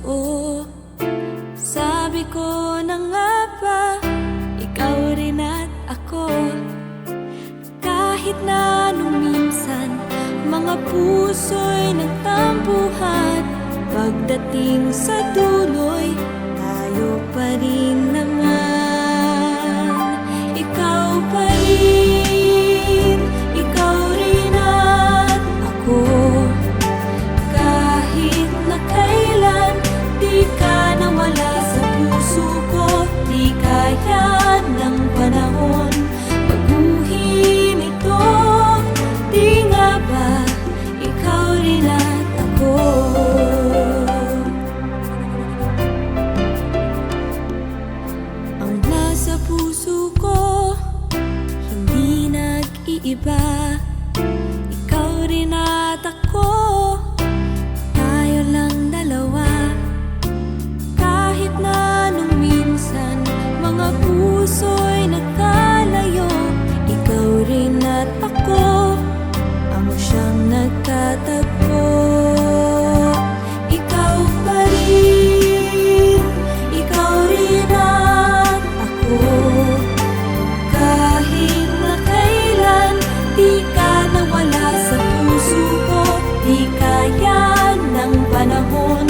totoo. Sabi ko na nga ba, ikaw rin at ako. Kahit na nung minsan mga puso'y nagtampuhan, pagdating sa dulo'y tayo pa rin naman. Ikaw pa rin, ikaw rin at ako. Kahit na kailan di ka nawala sa puso ko, di kaya ng panahon baguhin ito. Di nga ba ikaw rin at ako? Ang nasa puso ko hindi nag-iiba. Ikaw rin at ako, tayo lang dalawa. Kahit na nung minsan mga puso'y nagkalayo, ikaw rin at ako ang siyang nagkatagpo. Ikaw pa rin, ikaw rin at ako. Kahit na kailan di ka nawala sa puso ko, di kaya ng panahon